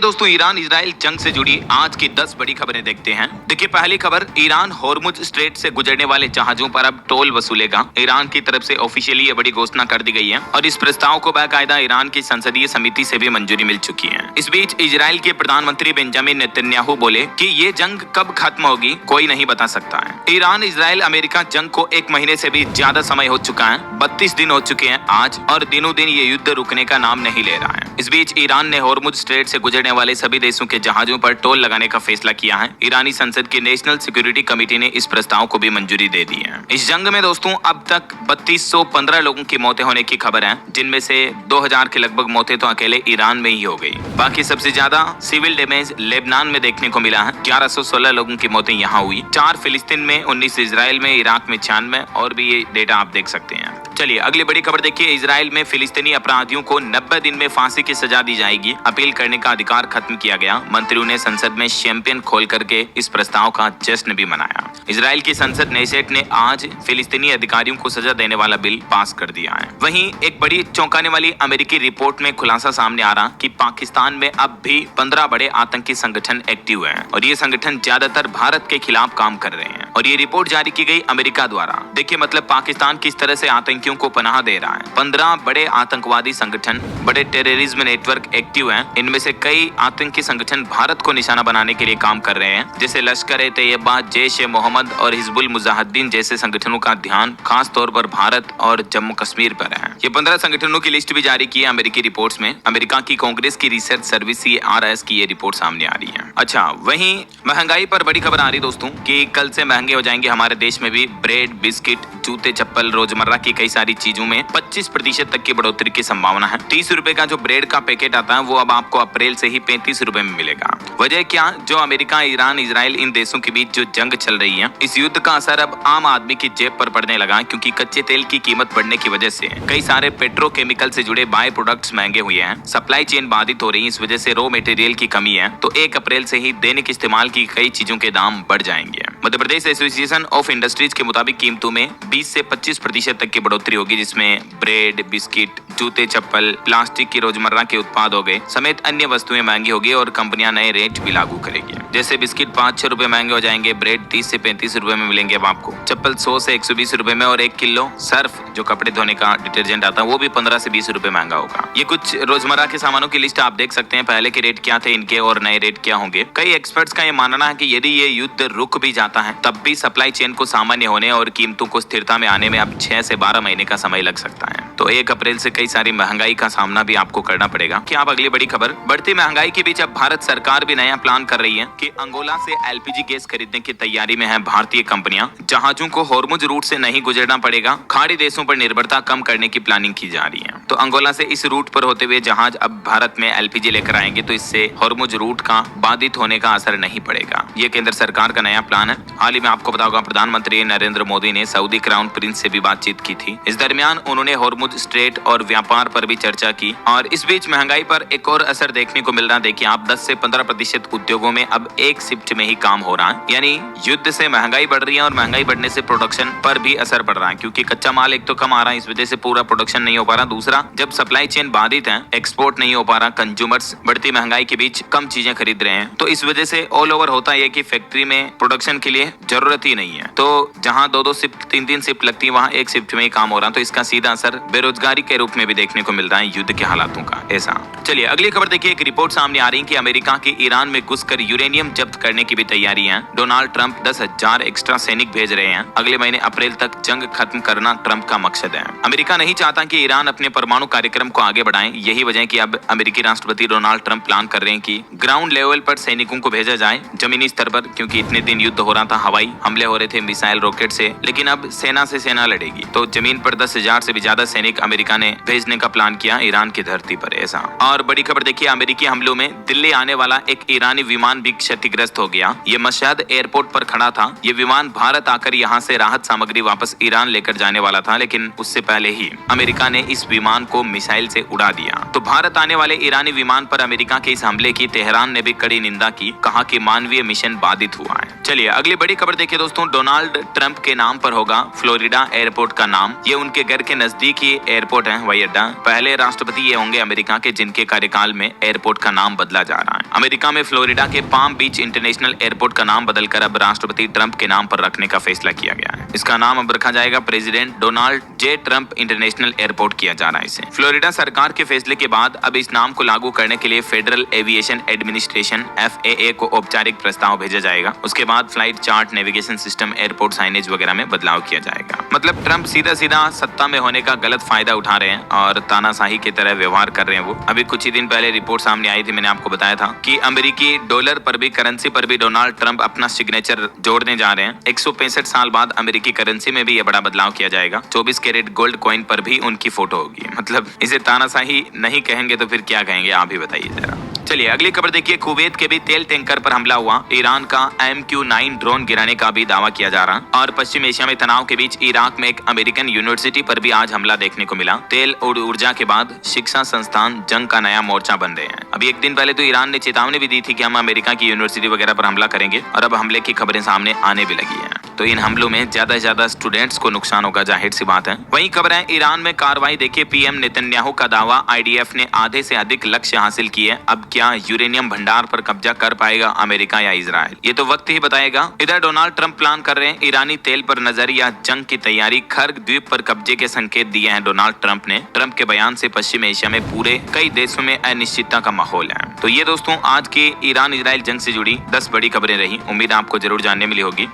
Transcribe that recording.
दोस्तों, Iran Israel जंग से जुड़ी आज की 10 बड़ी खबरें देखते हैं। देखिए, पहली खबर, ईरान होर्मुज स्ट्रेट से गुजरने वाले जहाजों पर अब टोल वसूलेगा। ईरान की तरफ से ऑफिशियली ये बड़ी घोषणा कर दी गई है और इस प्रस्ताव को बाकायदा ईरान की संसदीय समिति से भी मंजूरी मिल चुकी है। इस बीच इजराइल के प्रधानमंत्री बेंजामिन नेतन्याहू बोले कि ये जंग कब खत्म होगी कोई नहीं बता सकता है। ईरान इजराइल अमेरिका जंग को 1 महीने से भी ज्यादा समय हो चुका है, 32 दिन हो चुके हैं आज, और दिनों दिन ये युद्ध रुकने का नाम नहीं ले रहा है। इस बीच ईरान ने होर्मुज स्ट्रेट से गुजरने वाले सभी देशों के जहाजों पर टोल लगाने का फैसला किया है। ईरानी संसद की नेशनल सिक्योरिटी कमेटी ने इस प्रस्ताव को भी मंजूरी दे दी है। इस जंग में दोस्तों अब तक 3215 लोगों की मौतें होने की खबर है, जिनमें से 2000 के लगभग मौतें तो अकेले ईरान में ही हो गई। बाकी सबसे ज्यादा सिविल डैमेज लेबनान में देखने को मिला है, 1116 लोगों की मौतें यहाँ हुई, 4 फिलिस्तीन में, 19 इजराइल में, इराक में 96, और भी ये डेटा आप देख सकते हैं। चलिए अगली बड़ी खबर देखिए, इजराइल में फिलिस्तीनी अपराधियों को 90 दिन में फांसी की सजा दी जाएगी। अपील करने का अधिकार खत्म किया गया। मंत्रियों ने संसद में शैंपेन खोल करके इस प्रस्ताव का जश्न भी मनाया। इजराइल की संसद नेसेट ने आज फिलिस्तीनी अधिकारियों को सजा देने वाला बिल पास कर दिया है। वहीं एक बड़ी चौंकाने वाली अमेरिकी रिपोर्ट में खुलासा सामने आ रहा कि पाकिस्तान में अब भी 15 बड़े आतंकी संगठन एक्टिव हैं और ये संगठन ज्यादातर भारत के खिलाफ काम कर रहे हैं, और ये रिपोर्ट जारी की गई अमेरिका द्वारा। देखिए मतलब पाकिस्तान किस तरह से आतंकियों को पनाह दे रहा है। 15 बड़े आतंकवादी संगठन, बड़े टेररिज्म नेटवर्क एक्टिव हैं। इनमें से कई आतंकी संगठन भारत को निशाना बनाने के लिए काम कर रहे हैं, जैसे लश्कर-ए-तैयबा, जैश-ए-मोहम्मद और हिजबुल मुजाहिदीन जैसे संगठनों का ध्यान खास तौर पर भारत और जम्मू कश्मीर पर है। ये 15 संगठनों की लिस्ट भी जारी की है अमेरिकी रिपोर्ट्स में। अमेरिका की कांग्रेस की रिसर्च सर्विस CRS की ये रिपोर्ट सामने आ रही है। अच्छा, वहीं महंगाई पर बड़ी खबर आ रही दोस्तों कि कल से महंगे हो जाएंगे हमारे देश में भी ब्रेड, बिस्किट, जूते, चप्पल, रोजमर्रा की कई सारी चीजों में 25% तक की बढ़ोतरी की संभावना है। 30 रुपए का जो ब्रेड का पैकेट आता है वो अब आपको अप्रैल से ही 35 रुपए में मिलेगा। वजह क्या? जो अमेरिका, ईरान, इजराइल इन देशों के बीच जो जंग चल रही है, इस युद्ध का असर अब आम आदमी की जेब पर पड़ने लगा, क्योंकि कच्चे तेल की कीमत बढ़ने की वजह से कई सारे पेट्रोकेमिकल से जुड़े बाय प्रोडक्ट्स महंगे हुए हैं। सप्लाई चेन बाधित हो रही है, इस वजह से रॉ मटेरियल की कमी है। तो 1 अप्रैल से ही दैनिक इस्तेमाल की कई चीजों के दाम बढ़ जाएंगे। Madhya Pradesh association of industries के मुताबिक कीमतों में 20 से 25% तक की बढ़ोतरी होगी, जिसमें ब्रेड, बिस्किट, जूते, चप्पल, प्लास्टिक की रोजमर्रा के उत्पाद हो गए समेत अन्य वस्तुएं महंगी होगी, और कंपनियां नए रेट भी लागू करेगी। जैसे बिस्किट 5-6 रुपए महंगे हो जाएंगे, ब्रेड 30 से 35 रुपए में मिलेंगे अब आपको, चप्पल 100 से 120 रुपए में, और 1 किलो सर्फ जो कपड़े धोने का डिटर्जेंट आता है वो भी 15 से 20 रुपए महंगा होगा। ये कुछ रोजमर्रा के सामानों की लिस्ट आप देख सकते हैं, पहले के रेट क्या थे इनके और नए रेट क्या होंगे। कई एक्सपर्ट्स का ये मानना है कि यदि ये युद्ध रुक भी जाता है तब भी सप्लाई चेन को सामान्य होने और कीमतों को स्थिरता में आने में अब 6 से 12 महीने का समय लग सकता है। तो 1 अप्रैल से कई सारी महंगाई का सामना भी आपको करना पड़ेगा। क्या आप अगली बड़ी खबर, बढ़ती महंगाई के बीच अब भारत सरकार भी नया प्लान कर रही है कि अंगोला से LPG गैस खरीदने की तैयारी में है भारतीय कंपनियां। जहाजों को होर्मुज रूट से नहीं गुजरना पड़ेगा, खाड़ी देशों पर निर्भरता कम करने की प्लानिंग की जा रही है। तो अंगोला से इस रूट पर होते हुए जहाज अब भारत में LPG लेकर आएंगे, तो इससे होर्मुज रूट का बाधित होने का असर नहीं पड़ेगा। ये केंद्र सरकार का नया प्लान है। हाल ही में आपको बताया होगा प्रधानमंत्री नरेंद्र मोदी ने सऊदी क्राउन प्रिंस से भी बातचीत की थी। इस दरमियान उन्होंने होर्मुज स्ट्रेट और व्यापार पर भी चर्चा की, और इस बीच महंगाई पर एक और असर देखने को मिल रहा है। देखिए आप, 10 से 15% उद्योगों में अब एक शिफ्ट में ही काम हो रहा है, यानी युद्ध से महंगाई बढ़ रही है और महंगाई बढ़ने से प्रोडक्शन पर भी असर पड़ रहा है, क्योंकि कच्चा माल एक तो कम आ रहा है, इस वजह से पूरा प्रोडक्शन नहीं हो पा रहा। दूसरा, जब सप्लाई चेन बाधित है, एक्सपोर्ट नहीं हो पा रहा, कंज्यूमर्स बढ़ती महंगाई के बीच कम चीजें खरीद रहे हैं, तो इस वजह से ऑल ओवर होता है कि फैक्ट्री में प्रोडक्शन के लिए जरूरत ही नहीं है। तो जहां 2-2 शिफ्ट, 3-3 शिफ्ट लगती है, वहां एक शिफ्ट में ही काम हो रहा है। तो इसका सीधा असर बेरोजगारी के रूप में भी देखने को मिल रहा है युद्ध के हालातों का। ऐसा, चलिए अगली खबर देखिए, एक रिपोर्ट सामने आ रही है कि अमेरिका की ईरान में घुसकर यूरेनियम जब्त करने की भी तैयारी है। डोनाल्ड ट्रंप 10,000 एक्स्ट्रा सैनिक भेज रहे हैं। अगले महीने अप्रैल तक जंग खत्म करना ट्रंप का मकसद है। अमेरिका नहीं चाहता कि ईरान अपने परमाणु कार्यक्रम को आगे बढ़ाए। यही वजह है कि अब अमेरिकी राष्ट्रपति डोनाल्ड ट्रंप प्लान कर रहे हैं कि ग्राउंड लेवल पर सैनिकों को भेजा जाए, जमीनी स्तर पर, क्योंकि इतने दिन युद्ध हो रहा था, हवाई हमले हो रहे थे मिसाइल रॉकेट से, लेकिन अब सेना से सेना लड़ेगी। तो जमीन पर 10,000 से भी ज्यादा सैनिक अमेरिका ने भेजने का प्लान किया ईरान की धरती पर। ऐसा, और बड़ी खबर देखिए, अमेरिकी हमलों में दिल्ली आने वाला एक ईरानी विमान भी क्षतिग्रस्त हो गया। ये मशहद एयरपोर्ट पर खड़ा था। ये विमान भारत आकर यहाँ से राहत सामग्री वापस ईरान लेकर जाने वाला था, लेकिन उससे पहले ही अमेरिका ने इस विमान को मिसाइल से उड़ा दिया। तो भारत आने वाले ईरानी विमान पर अमेरिका के इस हमले की तेहरान ने भी कड़ी निंदा की, कहा कि मानवीय मिशन बाधित हुआ है। चलिए अगली बड़ी खबर देखिए दोस्तों, डोनाल्ड ट्रंप के नाम पर होगा फ्लोरिडा एयरपोर्ट का नाम। ये उनके घर के नजदीक ही एयरपोर्ट है, हवाई अड्डा। पहले राष्ट्रपति ये होंगे अमेरिका के जिनके कार्यकाल में एयरपोर्ट का नाम बदला जा रहा है। अमेरिका में फ्लोरिडा के पाम बीच इंटरनेशनल एयरपोर्ट का नाम बदलकर अब राष्ट्रपति ट्रंप के नाम पर रखने का फैसला किया गया है। इसका नाम अब रखा जाएगा president Donald J Trump international airport किया जा रहा है इसे। फ्लोरिडा सरकार के फैसले के बाद अब इस नाम को लागू करने के लिए फेडरल एविएशन एडमिनिस्ट्रेशन FAA को औपचारिक प्रस्ताव भेजा जाएगा। उसके बाद flight chart, navigation system, airport signage वगैरह में बदलाव किया जाएगा। मतलब ट्रंप सीधा सीधा सत्ता में होने का गलत फायदा उठा रहे हैं और तानाशाही की तरह व्यवहार कर रहे हैं वो। अभी कुछ ही दिन पहले रिपोर्ट सामने आई थी, मैंने आपको बताया था कि अमेरिकी डॉलर पर भी, करेंसी पर भी डोनाल्ड ट्रंप अपना सिग्नेचर जोड़ने जा रहे हैं। 165 साल बाद अमेरिकी करेंसी में भी ये बड़ा बदलाव किया जाएगा। 24 कैरेट गोल्ड कॉइन पर भी उनकी फोटो होगी। मतलब इसे तानाशाही नहीं कहेंगे तो फिर क्या कहेंगे, आप ही बताइए जरा। चलिए अगली खबर देखिए। कुवैत के भी तेल टैंकर पर हमला हुआ। ईरान का MQ-9 ड्रोन गिराने का भी दावा किया जा रहा। और पश्चिम एशिया में तनाव के बीच इराक में एक अमेरिकन यूनिवर्सिटी पर भी आज हमला देखने को मिला। तेल और ऊर्जा के बाद शिक्षा संस्थान जंग का नया मोर्चा बन रहे हैं। अभी एक दिन पहले तो ईरान ने चेतावनी भी दी थी कि हम अमेरिका की यूनिवर्सिटी वगैरह पर हमला करेंगे, और अब हमले की खबरें सामने आने भी लगी है। तो इन हमलों में ज्यादा से ज्यादा स्टूडेंट्स को नुकसान होगा, जाहिर सी बात है। वहीं खबर है ईरान में कार्रवाई देखिए। पीएम नेतन्याहू का दावा, IDF ने आधे से अधिक लक्ष्य हासिल किए। अब क्या यूरेनियम भंडार पर कब्जा कर पाएगा अमेरिका या इजराइल, ये तो वक्त ही बताएगा। इधर डोनाल्ड ट्रंप प्लान कर रहे हैं ईरानी तेल पर नजर या जंग की तैयारी। खर्ग द्वीप पर कब्जे के संकेत दिए हैं डोनाल्ड ट्रंप ने। ट्रंप के बयान से पश्चिम एशिया में पूरे कई देशों में अनिश्चितता का माहौल है। तो ये दोस्तों आज के ईरान इजराइल जंग से जुड़ी 10 बड़ी खबरें रही। उम्मीद आपको जरूर जानने मिली होगी।